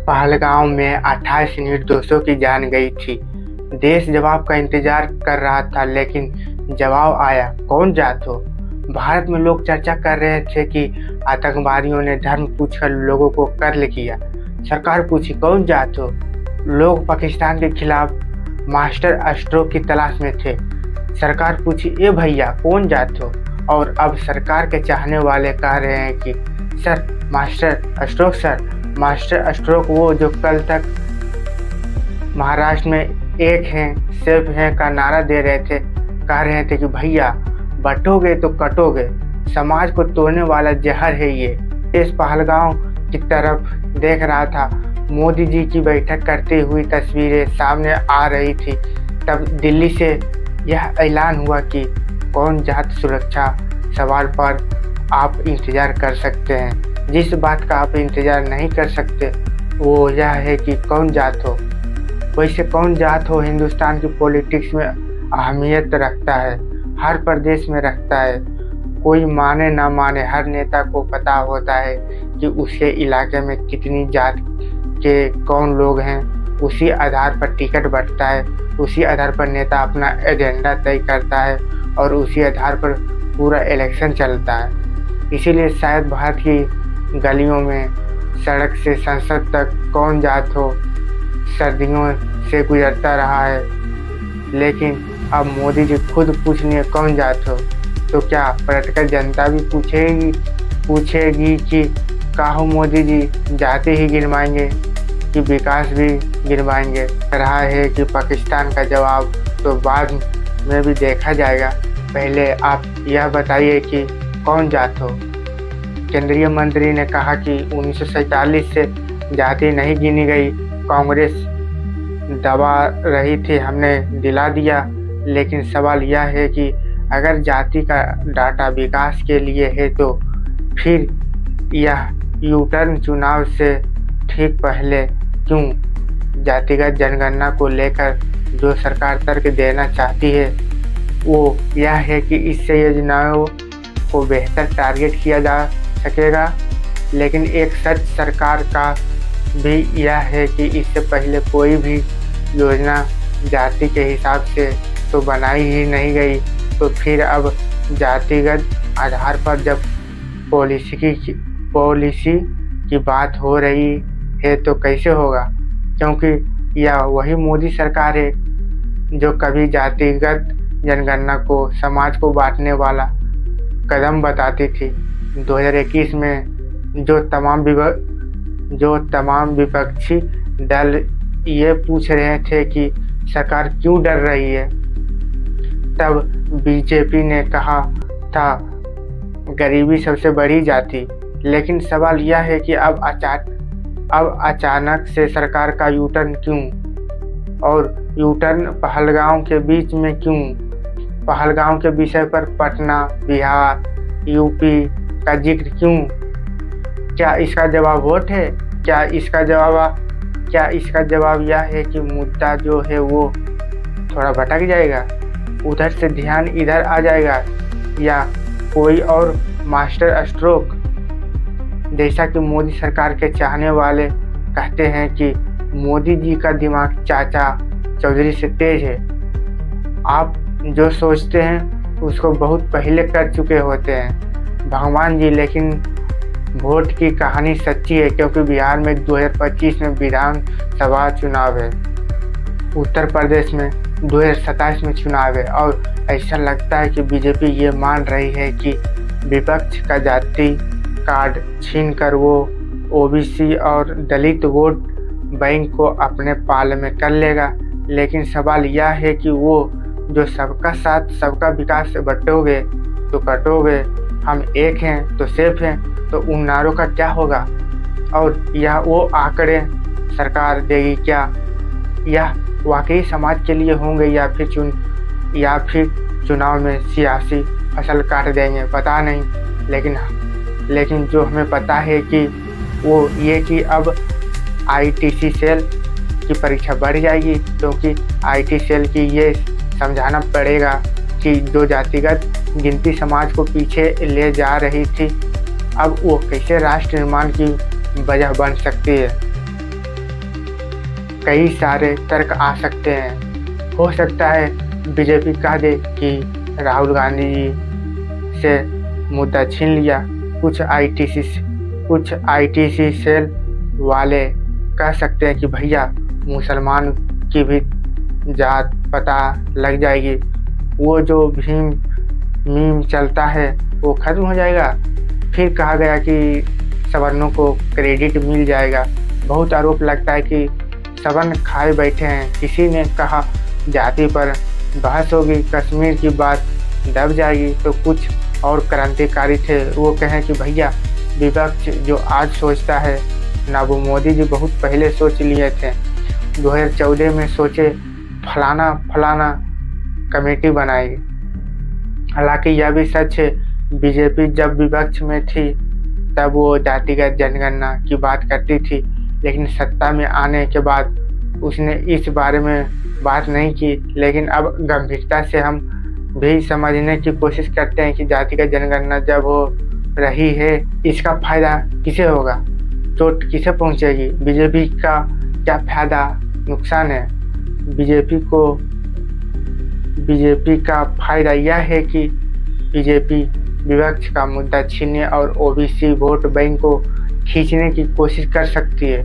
पहलगाम में 28 निर्दोषों की जान गई थी। देश जवाब का इंतजार कर रहा था, लेकिन जवाब आया। कौन जात हो? भारत में लोग चर्चा कर रहे थे कि आतंकवादियों ने धर्म पूछकर लोगों को कत्ल किया। सरकार पूछी कौन जात हो? लोग पाकिस्तान के खिलाफ मास्टर स्ट्रोक की तलाश में थे। सरकार पूछी ए भैया कौन जात हो? और अब सरकार के चाहने वाले कह रहे हैं कि sir master stroke, sir master stroke वो जो कल तक महाराष्ट्र में एक हैं सिर्फ हैं का नारा दे रहे थे, कह रहे थे कि भैया बटोगे तो कटोगे, समाज को तोड़ने वाला जहर है ये। इस पहलगाम की तरफ देख रहा था। मोदी जी की बैठक करते हुई तस्वीरें सामने आ रही थी। तब दिल्ली से यह ऐलान हुआ कि कौन जात सुरक्षा सवाल पर आप इंतज़ार कर सकते हैं। जिस बात का आप इंतज़ार नहीं कर सकते वो यह है कि कौन जात हो। वैसे कौन जात हो हिंदुस्तान की पॉलिटिक्स में अहमियत रखता है, हर प्रदेश में रखता है। कोई माने ना माने, हर नेता को पता होता है कि उसके इलाके में कितनी जात के कौन लोग हैं। उसी आधार पर टिकट बंटता है, उसी आधार पर नेता अपना एजेंडा तय करता है और उसी आधार पर पूरा इलेक्शन चलता है। इसीलिए शायद भारत की गलियों में, सड़क से संसद तक कौन जात हो सर्दियों से गुजरता रहा है। लेकिन अब मोदी जी खुद पूछने कौन जात हो, तो क्या पलटकर जनता भी पूछेगी कि का हो मोदी जी जाते ही गिनवाएंगे कि विकास भी गिनवाएंगे। रहा है कि पाकिस्तान का जवाब तो बाद में भी देखा जाएगा। पहले आप यह बताइए कि कौन जात हो। केंद्रीय मंत्री ने कहा कि 1947 से जाति नहीं गिनी गई, कांग्रेस दबा रही थी, हमने दिला दिया। लेकिन सवाल यह है कि अगर जाति का डाटा विकास के लिए है तो फिर यह यूटर्न चुनाव से ठीक पहले क्यों? जातिगत जनगणना को लेकर जो सरकार तर्क देना चाहती है वो यह है कि इससे योजनाओं को बेहतर टारगेट किया जा सकेगा। लेकिन एक सच सरकार का भी यह है कि इससे पहले कोई भी योजना जाति के हिसाब से तो बनाई ही नहीं गई, तो फिर अब जातिगत आधार पर जब पॉलिसी की बात हो रही है तो कैसे होगा? क्योंकि यह वही मोदी सरकार है जो कभी जातिगत जनगणना को समाज को बांटने वाला कदम बताती थी। 2021 में जो तमाम विपक्षी दल ये पूछ रहे थे कि सरकार क्यों डर रही है, तब बीजेपी ने कहा था गरीबी सबसे बड़ी जाति। लेकिन सवाल यह है कि अब अचानक से सरकार का यूटर्न क्यों, और यूटर्न पहलगाम के बीच में क्यों? पहलगाम के विषय पर पटना, बिहार, यूपी का जिक्र क्यों? क्या इसका जवाब वोट है? क्या इसका जवाब यह है कि मुद्दा जो है वो थोड़ा भटक जाएगा, उधर से ध्यान इधर आ जाएगा, या कोई और मास्टर स्ट्रोक? जैसा कि मोदी सरकार के चाहने वाले कहते हैं कि मोदी जी का दिमाग चाचा चौधरी से तेज है। आप जो सोचते हैं उसको बहुत पहले कर चुके होते हैं भगवान जी। लेकिन वोट की कहानी सच्ची है, क्योंकि बिहार में 2025 में विधानसभा चुनाव है, उत्तर प्रदेश में 2027 में चुनाव है, और ऐसा लगता है कि बीजेपी ये मान रही है कि विपक्ष का जाति कार्ड छीन कर वो ओबीसी और दलित वोट बैंक को अपने पाले में कर लेगा। लेकिन सवाल यह है कि वो जो सबका साथ सबका विकास से बटोगे तो कटोगे, हम एक हैं तो सेफ हैं, तो उन नारों का क्या होगा? और यह वो आंकड़े सरकार देगी क्या? यह वाकई समाज के लिए होंगे या फिर चुनाव में सियासी फसल काट देंगे, पता नहीं। लेकिन जो हमें पता है कि वो ये कि अब आईटीसी सेल की परीक्षा बढ़ जाएगी, क्योंकि आईटी सेल की ये समझाना पड़ेगा कि जो जातिगत गिनती समाज को पीछे ले जा रही थी, अब वो कैसे राष्ट्र निर्माण की वजह बन सकती है। कई सारे तर्क आ सकते हैं। हो सकता है बीजेपी कह दे कि राहुल गांधी जी से मुद्दा छीन लिया। कुछ आईटीसी सेल वाले कह सकते हैं कि भैया मुसलमान की भी जात पता लग जाएगी, वो जो भीम मीम चलता है वो खत्म हो जाएगा। फिर कहा गया कि सवर्णों को क्रेडिट मिल जाएगा। बहुत आरोप लगता है कि सवर्ण खाए बैठे हैं। किसी ने कहा जाति पर बहस होगी, कश्मीर की बात दब जाएगी। तो कुछ और क्रांतिकारी थे, वो कहें कि भैया विपक्ष जो आज सोचता है ना वो मोदी जी बहुत पहले सोच लिए थे। 2014 में सोचे फलाना कमेटी बनाएगी। हालांकि यह भी सच है, बीजेपी जब विपक्ष में थी तब वो जातिगत जनगणना की बात करती थी, लेकिन सत्ता में आने के बाद उसने इस बारे में बात नहीं की। लेकिन अब गंभीरता से हम भी समझने की कोशिश करते हैं कि जातिगत जनगणना जब हो रही है, इसका फायदा किसे होगा, चोट किसे पहुंचेगी, बीजेपी का क्या फायदा नुकसान है। बीजेपी का फायदा यह है कि बीजेपी विपक्ष का मुद्दा छीनने और ओबीसी वोट बैंक को खींचने की कोशिश कर सकती है,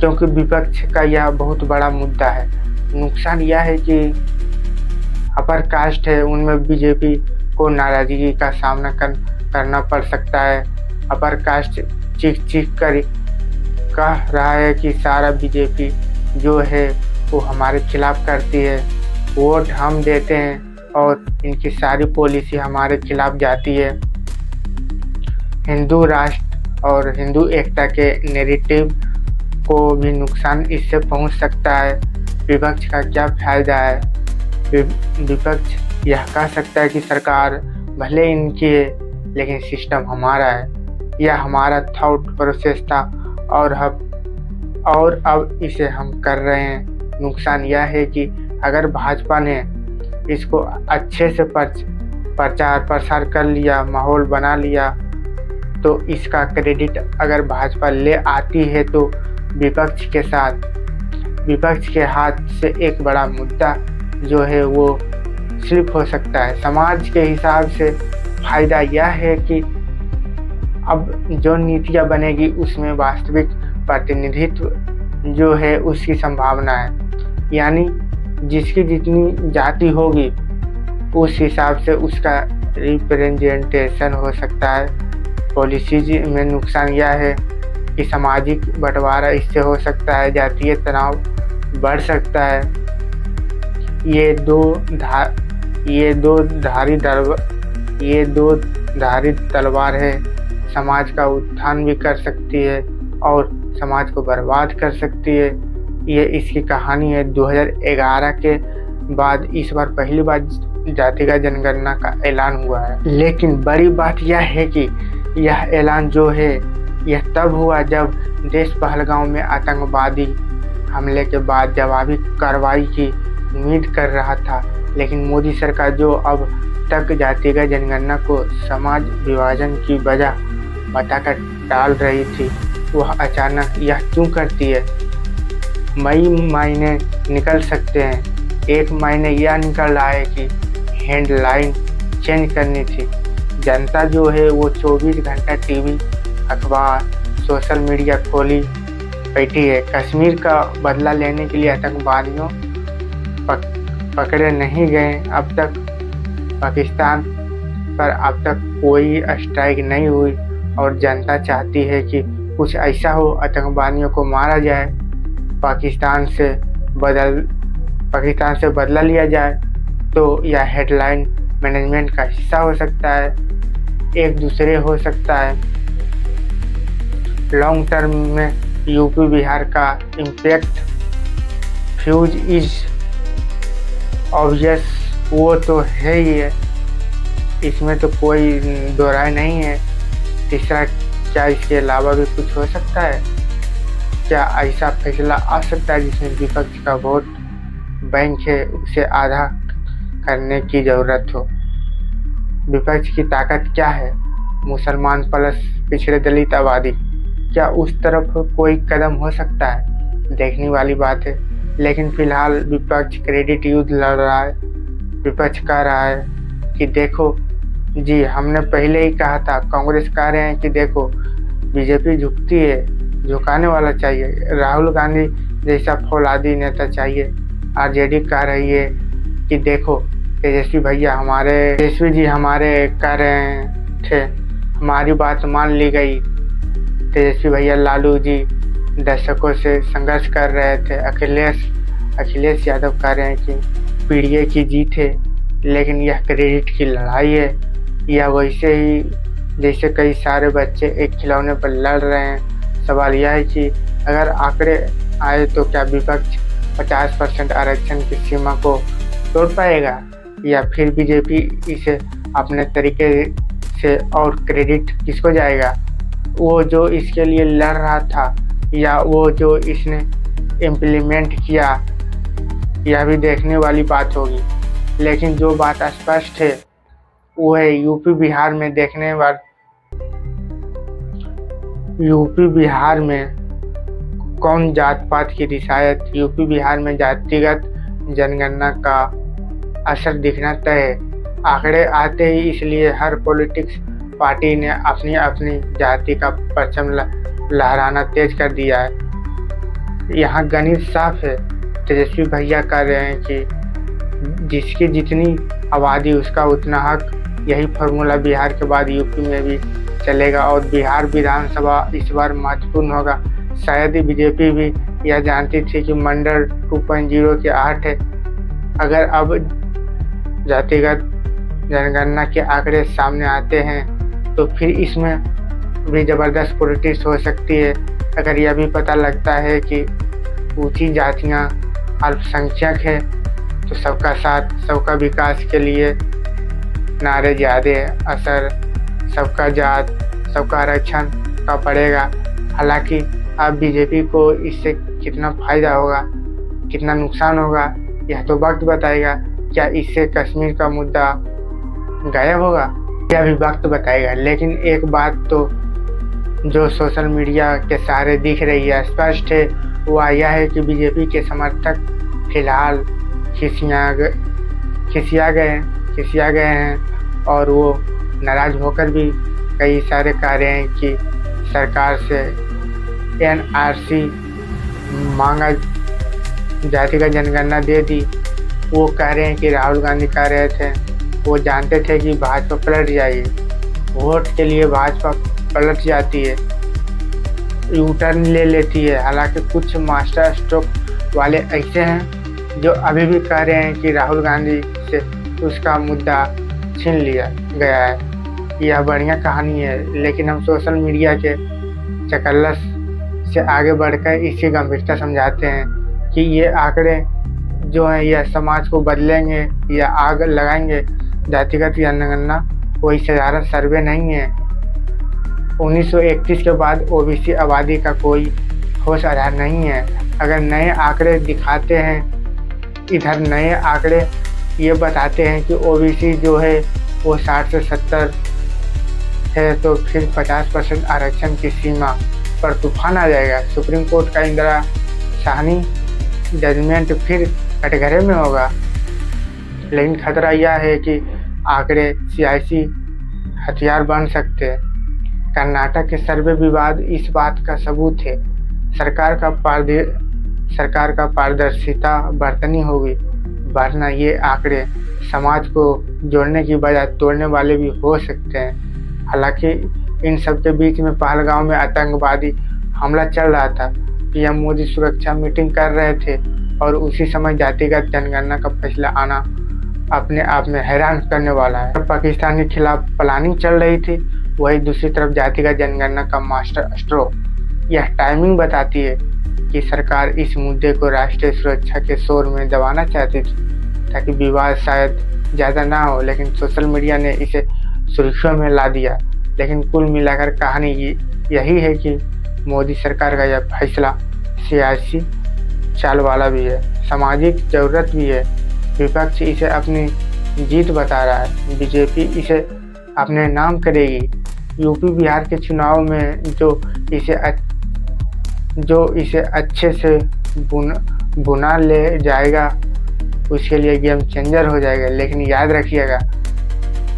क्योंकि विपक्ष का यह बहुत बड़ा मुद्दा है। नुकसान यह है कि अपर कास्ट है, उनमें बीजेपी को नाराजगी का सामना करना पड़ सकता है। अपर कास्ट चीख कर कह रहा है कि सारा बीजेपी जो है वो हमारे खिलाफ करती है, वोट हम देते हैं और इनकी सारी पॉलिसी हमारे खिलाफ जाती है। हिंदू राष्ट्र और हिंदू एकता के नैरेटिव को भी नुकसान इससे पहुंच सकता है। विपक्ष का क्या फायदा है। विपक्ष यह कह सकता है कि सरकार भले इनकी है लेकिन सिस्टम हमारा है, यह हमारा थॉट प्रोसेस था और अब इसे हम कर रहे हैं। नुकसान यह है कि अगर भाजपा ने इसको अच्छे से प्रचार प्रसार कर लिया, माहौल बना लिया, तो इसका क्रेडिट अगर भाजपा ले आती है तो विपक्ष के हाथ से एक बड़ा मुद्दा जो है वो स्लिप हो सकता है। समाज के हिसाब से फायदा यह है कि अब जो नीतियाँ बनेगी उसमें वास्तविक प्रतिनिधित्व जो है उसकी संभावना है, यानी जिसकी जितनी जाति होगी उस हिसाब से उसका रिप्रेजेंटेशन हो सकता है। पॉलिसीज में नुकसान यह है कि सामाजिक बंटवारा इससे हो सकता है, जातीय तनाव बढ़ सकता है। ये दो धारी तलवार है, समाज का उत्थान भी कर सकती है और समाज को बर्बाद कर सकती है। ये इसकी कहानी है। 2011 के बाद इस बार पहली बार जातिगत जनगणना का ऐलान हुआ है, लेकिन बड़ी बात यह है कि यह ऐलान जो है यह तब हुआ जब देश पहलगांव में आतंकवादी हमले के बाद जवाबी कार्रवाई की उम्मीद कर रहा था। लेकिन मोदी सरकार जो अब तक जातिगत जनगणना को समाज विभाजन की वजह बताकर टाल रही थी, वह अचानक यह क्यों करती है। कई मायने निकल सकते हैं। एक मायने यह निकल रहा है कि हेडलाइन चेंज करनी थी। जनता जो है वो 24 घंटा टीवी, अखबार, सोशल मीडिया खोली बैठी है। कश्मीर का बदला लेने के लिए आतंकवादियों पकड़े नहीं गए अब तक। पाकिस्तान पर अब तक कोई स्ट्राइक नहीं हुई और जनता चाहती है कि कुछ ऐसा हो, आतंकवादियों को मारा जाए, पाकिस्तान से बदला लिया जाए। तो यह हेडलाइन मैनेजमेंट का हिस्सा हो सकता है, एक दूसरे हो सकता है। लॉन्ग टर्म में यूपी बिहार का इम्पैक्ट फ्यूज इज ऑब्वियस, वो तो है ही है, इसमें तो कोई दो राय नहीं है। तीसरा, क्या इसके अलावा भी कुछ हो सकता है? क्या ऐसा फैसला आ सकता है जिसमें विपक्ष का वोट बैंक है उसे आधा करने की ज़रूरत हो? विपक्ष की ताकत क्या है? मुसलमान प्लस पिछड़े दलित आबादी, क्या उस तरफ कोई कदम हो सकता है? देखने वाली बात है। लेकिन फिलहाल विपक्ष क्रेडिट युद्ध लड़ रहा है। विपक्ष कह रहा है कि देखो जी, हमने पहले ही कहा था। कांग्रेस कह रहे हैं कि देखो बीजेपी झुकती है, झुकाने वाला चाहिए, राहुल गांधी जैसा फौलादी नेता चाहिए। आरजेडी कह रही है कि देखो तेजस्वी जी हमारे कह रहे थे, हमारी बात मान ली गई। तेजस्वी भैया लालू जी दशकों से संघर्ष कर रहे थे। अखिलेश यादव कह रहे हैं कि पीढ़ियों की जीत है, लेकिन यह क्रेडिट की लड़ाई है। यह वैसे ही जैसे कई सारे बच्चे एक खिलौने पर लड़ रहे हैं। सवाल यह है कि अगर आंकड़े आए तो क्या विपक्ष 50% आरक्षण की सीमा को तोड़ पाएगा, या फिर बीजेपी इसे अपने तरीके से, और क्रेडिट किसको जाएगा, वो जो इसके लिए लड़ रहा था या वो जो इसने इम्प्लीमेंट किया? यह भी देखने वाली बात होगी। लेकिन जो बात स्पष्ट है वो है यूपी बिहार में कौन जात पात की रिसायत। यूपी बिहार में जातिगत जनगणना का असर दिखना तय है। आंकड़े आते ही इसलिए हर पॉलिटिक्स पार्टी ने अपनी अपनी जाति का परचम लहराना तेज कर दिया है। यहाँ गणित साफ है। तेजस्वी भैया कह रहे हैं कि जिसकी जितनी आबादी उसका उतना हक। यही फॉर्मूला बिहार के बाद यूपी में भी चलेगा और बिहार विधानसभा इस बार महत्वपूर्ण होगा। शायद ही बीजेपी भी यह जानती थी कि मंडल 2.0 के 8 है। अगर अब जातिगत जनगणना के आंकड़े सामने आते हैं तो फिर इसमें भी ज़बरदस्त पॉलिटिक्स हो सकती है। अगर यह भी पता लगता है कि ऊंची जातियां अल्पसंख्यक है तो सबका साथ सबका विकास के लिए नारे ज़्यादा असर सबका जात सबका आरक्षण का पड़ेगा। हालांकि अब बीजेपी को इससे कितना फ़ायदा होगा कितना नुकसान होगा यह तो वक्त बताएगा। क्या इससे कश्मीर का मुद्दा गायब होगा, यह भी वक्त बताएगा। लेकिन एक बात तो जो सोशल मीडिया के सहारे दिख रही है स्पष्ट है, वह यह है कि बीजेपी के समर्थक फिलहाल खिसिया गए हैं और वो नाराज होकर भी कई सारे कह रहे हैं कि सरकार से NRC मांगा, जातिगत जनगणना दे दी। वो कह रहे हैं कि राहुल गांधी कह रहे थे वो जानते थे कि भाजपा पलट जाएगी, वोट के लिए भाजपा पलट जाती है, यू टर्न ले लेती है। हालांकि कुछ मास्टर स्ट्रोक वाले ऐसे हैं जो अभी भी कह रहे हैं कि राहुल गांधी से उसका मुद्दा छीन लिया गया है। यह बढ़िया कहानी है, लेकिन हम सोशल मीडिया के चकल्लस से आगे बढ़कर इसकी गंभीरता समझाते हैं कि ये आंकड़े जो हैं यह समाज को बदलेंगे या आग लगाएंगे। जातिगत जनगणना कोई साधारण सर्वे नहीं है। 1931 के बाद ओबीसी आबादी का कोई ठोस आधार नहीं है। अगर नए आंकड़े दिखाते हैं, इधर नए आंकड़े ये बताते हैं कि ओबीसी जो है वो 60 से 70 है तो फिर 50% आरक्षण की सीमा पर तूफान आ जाएगा। सुप्रीम कोर्ट का इंदिरा साहनी जजमेंट फिर कटघरे में होगा। लेकिन खतरा यह है कि आंकड़े सियासी हथियार बन सकते हैं। कर्नाटक के सर्वे विवाद इस बात का सबूत है। सरकार का पारदर्शिता बरतनी होगी, वरना ये आंकड़े समाज को जोड़ने की बजाय तोड़ने वाले भी हो सकते हैं। हालांकि इन सब के बीच में पहलगांव में आतंकवादी हमला चल रहा था। पीएम मोदी सुरक्षा मीटिंग कर रहे थे और उसी समय जातिगत जनगणना का फैसला आना अपने आप में हैरान करने वाला है। पाकिस्तान के खिलाफ प्लानिंग चल रही थी, वही दूसरी तरफ जातिगत जनगणना का मास्टर स्ट्रोक। यह टाइमिंग बताती है कि सरकार इस मुद्दे को राष्ट्रीय सुरक्षा के शोर में दबाना चाहती थी ताकि विवाद शायद ज़्यादा ना हो, लेकिन सोशल मीडिया ने इसे सुर्खियों में ला दिया। लेकिन कुल मिलाकर कहानी यही है कि मोदी सरकार का यह फैसला सियासी चाल वाला भी है, सामाजिक ज़रूरत भी है। विपक्ष इसे अपनी जीत बता रहा है, बीजेपी इसे अपने नाम करेगी। यूपी बिहार के चुनाव में जो इसे जो इसे अच्छे से बुना ले जाएगा उसके लिए गेम चेंजर हो जाएगा। लेकिन याद रखिएगा,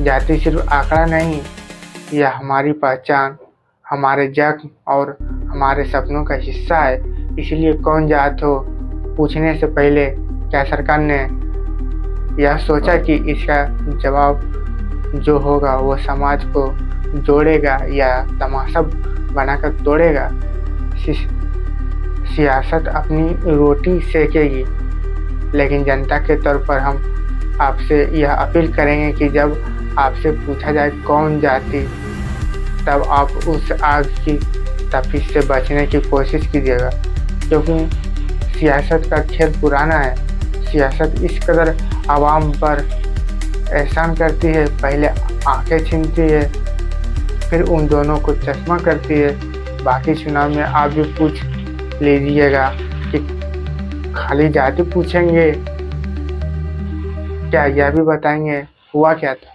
जाति सिर्फ आंकड़ा नहीं, यह हमारी पहचान, हमारे जख्म और हमारे सपनों का हिस्सा है। इसलिए कौन जात हो पूछने से पहले क्या सरकार ने यह सोचा कि इसका जवाब जो होगा वो समाज को जोड़ेगा या तमाशा बनाकर तोड़ेगा? सियासत अपनी रोटी सेकेगी, लेकिन जनता के तौर पर हम आपसे यह अपील करेंगे कि जब आपसे पूछा जाए कौन जाति, तब आप उस आग की तपिश से बचने की कोशिश कीजिएगा, क्योंकि सियासत का खेल पुराना है। सियासत इस कदर आवाम पर एहसान करती है, पहले आंखें छीनती है, फिर उन दोनों को चश्मा करती है। बाकी चुनाव में आप भी पूछ लीजिएगा कि खाली जाति पूछेंगे क्या, यह भी बताएंगे हुआ क्या था।